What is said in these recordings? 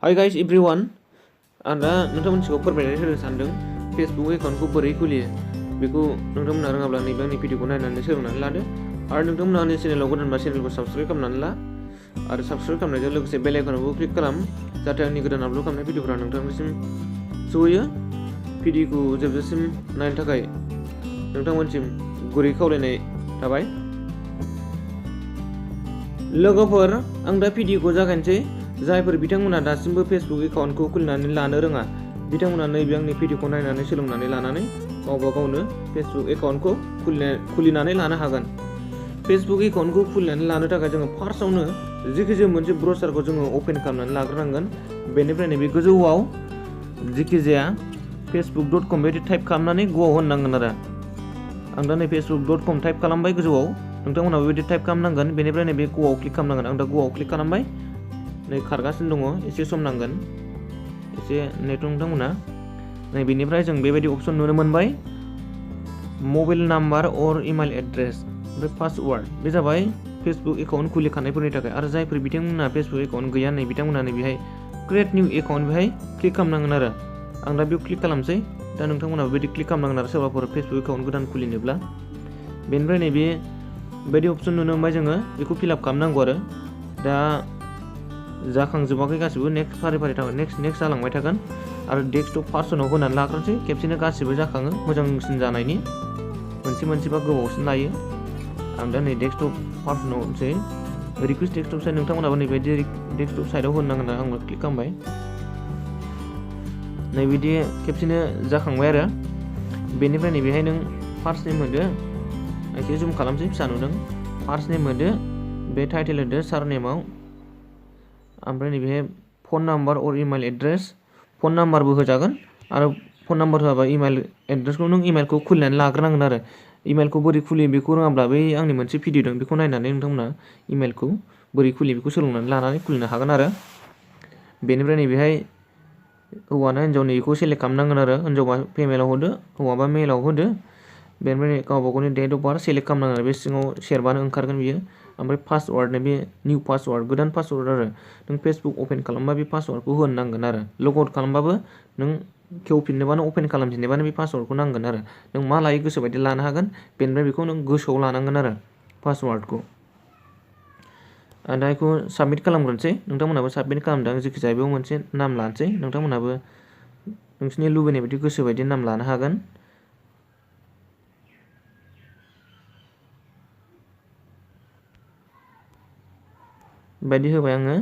Hi guys everyone, anda nonton mencoba perbedaan sandeng Facebook accountku Berwi Kuliya. Beku nonton menarang abang nih bang nih video kuna nanti serungan lada. Ada nonton menarang channel logo dan channel ko subscribe kam nanla. Ada subscribe kam nanti logo bell icon ko klik kalam. Jata nih kedan upload kam nih video kuna nonton mesin. So ya video ku jebjesim naik takai. Nonton mencim guri kau lene tabai. Logo per anda video ko jagan cie. जायफोर बिथांमोना दासिमबो Facebook एकाउन्टखौ खुलिनानै लानो रोङा बिथांमोना नैबे आंनि भिडिअखौ नायनानै सोलोंनानै लानानै गावबा गावनो फेसबुक एकाउन्टखौ खुलिनानै लानो हागोन। फेसबुक एकाउन्टखौ खुलिनानै लानो थाखाय जोङो फार्स्टआवनो जिखिजाया मोनसे ब्राउजारखौ जोङो ओपन खालामनानै लाग्रोनांगोन। बेनिफ्राय नैबे गोजौआव जिखिजाया facebook.com बायदि टाइप खालामनानै ग'आव होननांगोन आरो आं दा नै facebook.com टाइप खालामबाय गोजौआव नोंथांमोनहा बेबायदि टाइप खालामनांगोन। बेनिफ्राय नैबे ग'आव क्लिक खालामनांगोन। आं दा ग'आव क्लिक खालामबाय। नै खारगासिनो दङ एसे सम नांगोन एसे नेट नोंथांमोना नै बेनिफ्राय जों बेबायदि अपसन नुनो मोनबाय मबाइल नाम्बार अर इमेल एड्रेस ओमफ्राय पासवार्ड बे जाबाय फेसबुक एकाउन्ट खुलिखानायफोरनि थाखाय। आरो जायफोर बिथांमोनहा फेसबुक एकाउन्ट गैया नै बिथांमोनहा नै बेहाय क्रिएट निउ एकाउन्ट बेहाय क्लिक खालामनांगोन आरो आं दा बेयाव क्लिक खालामसै। दा नोंथांमोनहा बेबायदि क्लिक खालामनांगोन आरो सोरबाफोर फेसबुक एकाउन्ट गोदान खुलिनोब्ला। बेनिफ्राय नैबे बायदि अपसन नुनो मोनबाय जोङो बेखौ फिलआप खालामनांगौ आरो दा जाखांजोबाखै गासिबो नेक्स्ट फारि फारि थागोन नेक्स्ट जालांबाय थागोन आरो डेस्कटप पार्सनाव होनानै लाग्रोनोसै खेबसेनो गासिबो जाखाङो मोजांसिन जानायनि मोनसेबा गोबावसिन लायो। आं दा नै डेस्कटप पार्सनाव होनसै रिकुवेस्ट डेस्कटप साइड नोंथांमोनाबो नैबायदि डेस्कटप साइडआव होनांगोन आरो आंबो क्लिक खालामबाय। नैबिदि खेबसेनो जाखांबाय आरो बेनिफ्राय नैबेहाय नों फार्स्ट नेम होदो एसे जुम खालामसै फिसा नुदों फार्स्ट नेम होदो बे टाइटेल होदो सारनेमाव ओमफ्राय नैबेहाय फन नाम्बार अर इमेल एड्रेस फन नाम्बारबो होजागोन आरो फन नाम्बार होआबा इमेल एड्रेसखौ नों इमेलखौ खुलिनानै लाग्रोनांगोन आरो इमेलखौ बोरै खुलियो बेखौ रोङाब्ला बै आंनि मोनसे भिडिअ दं बेखौ नायनानै नोंथांमोना इमेलखौ बोरै खुलियो बेखौ सोलोंनानै लानानै खुलिनो हागोन आरो बेनिफ्राय नैबेहाय हौवाना हिन्जावनि बेखौ सेलेक्ट खालामनांगोन आरो हिन्जावबा फिमेलाव होदो हौवाबा मेलाव होदो। बेनिफ्राय गावबा गावनि डेट अफ बार्थ सेलेक्ट खालामनांगोन आरो बे सिङाव सेरबानो ओंखारगोन बियो। ओमफ्राय पासवार्ड बे निउ पासवार्ड गोदान पासवार्ड आरो नों फेसबुक अपेन खालामबा बे पासवार्डखौ होनांगोन आरो लग आउट खालामबाबो नों खेवफिननोबानो अपेन खालामफिननोबानो बे पासवार्डखौ नांगोन आरो नों मा लायो गोसोबायदि लानो हागोन। बेनिफ्राय बेखौ नों गोसोआव लानांगोन आरो पासवार्डखौ दा बेखौ साबमिट खालामग्रोनोसै नोंथांमोनाबो साबमिट खालामदों जेखिजाया बेयाव मोनसे नाम लानोसै नोंथांमोनाबो नोंसिनि लुबैनाय बायदि गोसोबायदि नाम लानो हागोन। बायदि होबाय आङो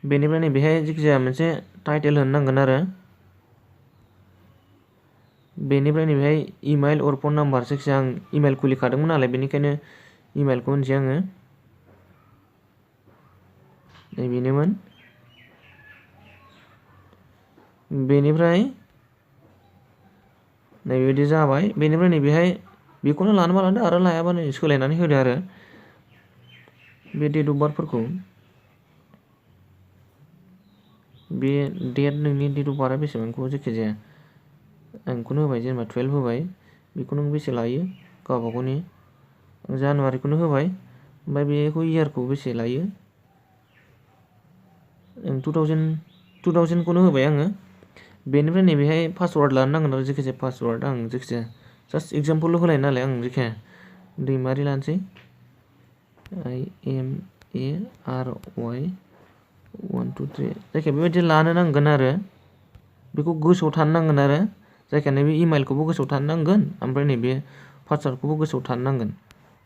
बेनिफ्राय नैबेहाय जेखिजाया मोनसे टाइटेल होननांगोन आरो बेनिफ्राय नैबेहाय इमेल अर फन नाम्बार जायखिजाया आं इमेल खुलिखादोंमोन नालाय बेनिखायनो इमेलखौ होनसै आङो नैबेनोमोन। बेनिफ्राय नैबेबायदि जाबाय बेनिफ्राय नैबेहाय बेखौनो लानोबा लादो आरो लायाबा नै सोलायनानै होदो आरो बे डेट अफ बार्थफोरखौ बे डेट नोंनि डेट अफ बार्थआ बेसेबांखौ जायखिजाया आं बेखौनो होबाय जेनेबा 12 होबाय बेखौ नों बेसे लायो गावबा गावनि जानुवारिखौनो होबाय ओमफ्राय बेखौ इयारखौ बेसे लायो 2000 खौनो होबाय आङो। बेनिफ्राय नैबेहाय पासवार्ड लानो नांगोन आरो जायखिजाया पासवार्ड आं जायखिजाया जास्ट एग्जाम्पल होलाय नालाय आं जायखिजाया दैमारि लानोसै IMARY 1 2 3 जायखिया बेबायदि लानो नांगोन आरो बेखौ गोसोआव थानो नांगोन आरो जायखिया नैबे इमेलखौबो गोसोआव थानो नांगोन ओमफ्राय नैबे पासवार्डखौबो गोसोआव थानो नांगोन।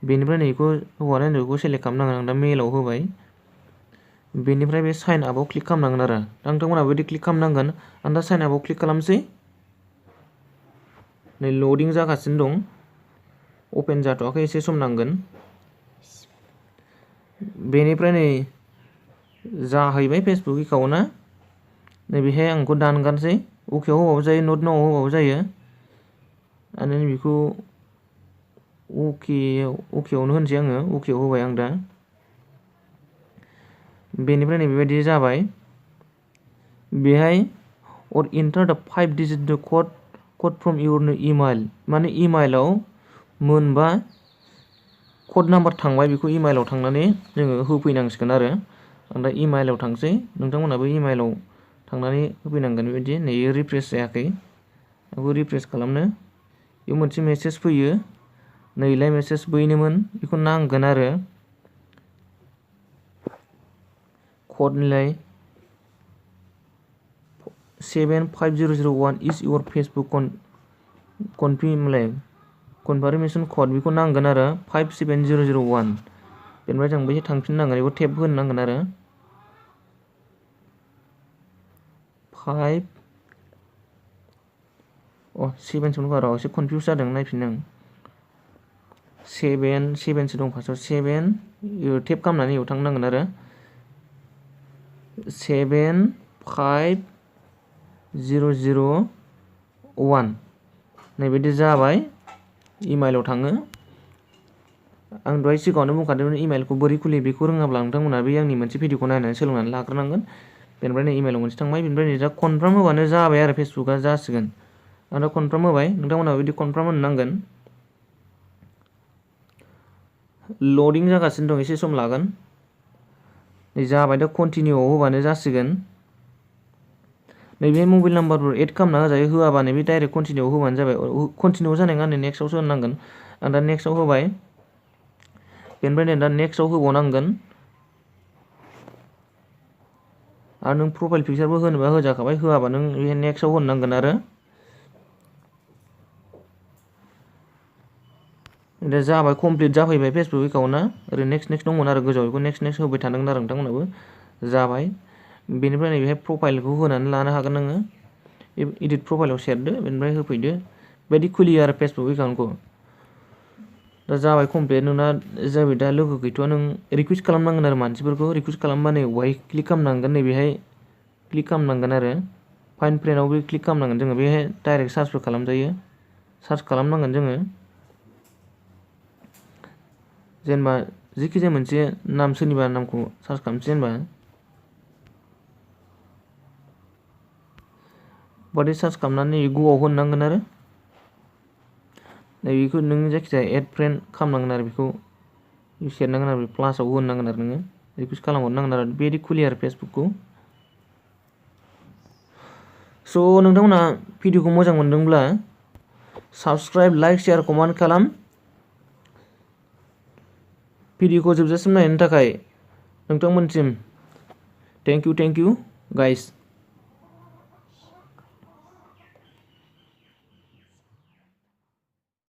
बेनिफ्राय नैखौ हौवाना हिन्जावखौ सेलेक्ट खालामनांगोन आं दा मेलाव होबाय। बेनिफ्राय बे साइन आपआव क्लिक खालामनांगोन आरो नोंथांमोना बेबायदि क्लिक खालामनांगोन। आं दा साइन आपआव क्लिक खालामसै नै लडिं जागासिनो दं अपेन जाथ'वाखै एसे सम नांगोन। बेनिफ्राय नै जाहैबाय फेसबुक एकाउन्टआ नैबेहाय आं बेखौ दानगारसै अकेआव होबाबो जायो नट नावआव होबाबो जायो आरो बेखौ अकेआवनो होनसै आङो अकेआव होबाय आं दा। बेनिफ्राय नै बेबायदि जाबाय बेहाय or enter the 5 digit code from your email माने इमेलाव मोनबा कड नाम्बार थांबाय बेखौ इमेलाव थांनानै जोङो होफैनांसिगोन आरो आं दा इमेलाव थांसै नोंथांमोनाबो इमेलाव थांनानै होफैनांगोन बेबायदि नै रिफ्रेस जायाखै बेखौ रिफ्रेस खालामनो बेयाव मोनसे मेसेज फैयो नैलाय मेसेज बैनोमोन बेखौ नांगोन आरो क'डनिलाय 75001 इज योर फेसबुक कनफार्मेशन क'ड बेखौ नांगोन आरो 57001 बेनिफ्राय जों बैहाय थांफिननांगोन बेखौ टेप होनो नांगोन आरो 7 सो दंखा एसे कनफिउस जादों नायफिन आं 7 सो दं फार्स्टआव 7 टेप खालामनानै बेयाव थांनांगोन आरो 75001 नैबायदि जाबाय इमेलाव थाङो आं दहाय सिगाङावनो बुंखादोंमोन इमेलखौ बोरै खुलियो बेखौ रोङाब्ला नोंथांमोना बे आंनि मोनसे भिडिअखौ नायनानै सोलोंनानै लाग्रोनांगोन बेनिफ्राय नै इमेलाव मोनसे थांबाय बेनिफ्राय नै दा कनफार्म होबानो जाबाय आरो फेसबुकआ जासिगोन आं दा कनफार्म होबाय नोंथांमोना बिदि कनफार्म होनो नांगोन लडिं जागासिनो दं एसे सम लागोन नै जाबाय दा कन्टिनिउआव होबानो जासिगोन नैबे मबाइल नाम्बारफोर एड खालामना होजायो होआबा नैबे डाइरेक्ट कन्टिनिउआव होबानो जाबाय कन्टिनिउआव जानाय नङा नै नेक्स्टआवसो होनांगोन आं दा नेक्स्टआव होबाय बेनिफ्राय नै दा नेक्स्टआव होबावनांगोन आरो नों प्रफाइल पिक्चारबो होनोबा होजाखाबाय होआबा नों बे नेक्स्टआव होनो नांगोन आरो दा जाबाय कमप्लिट जाफैबाय फेसबुक एकाउन्टआ ओरै नेक्स्ट दंमोन आरो गोजौआव बेखौ नेक्स्ट होबाय थानांगोन आरो नोंथांमोनाबो जाबाय बेनिफ्राय नैबेहाय प्रफाइलखौ होनानै लानो हागोन नोङो इडिट प्रफाइलाव सेरदो बेनिफ्राय होफैदो बेबायदि खुलियो आरो फेसबुक एकाउन्टखौ दा जाबाय कमप्लिट नोंना जाबाय दा लोगो गैथ'आ नों रिकुवेस्ट खालामनांगोन आरो मानसिफोरखौ रिकुवेस्ट खालामबा नै बेवहाय क्लिक खालामनांगोन नैबेहाय क्लिक खालामनांगोन आरो फाइन फ्रेन्डआवबो क्लिक खालामनांगोन जोङो बेहाय डाइरेक्ट सार्चबो खालामजायो सार्च खालामनांगोन जोङो जेनेबा जिखिजाया मोनसे नाम सोरनिबा नामखौ सार्च खालामसै जेनेबा बादि सार्च खालामनानै गुगोलाव होनांगोन आरो नैबेखौ नों जायखिजाया एड फ्रेन्ड खालामनांगोन आरो बेखौ सेरनांगोन आरो प्लासाव होनांगोन आरो नोङो रिकुवेस्ट खालामहरनांगोन आरो बेबायदि खुलियो आरो फेसबुकखौ स' नोंथांमोना भिडिअखौ मोजां मोनदोंब्ला साबस्क्राइब लाइक शेयार कमेन्ट खालाम भिडिअखौ जोबजासिम नायनायनि थाखाय नोंथांमोनसिम थेंक इउ गाइस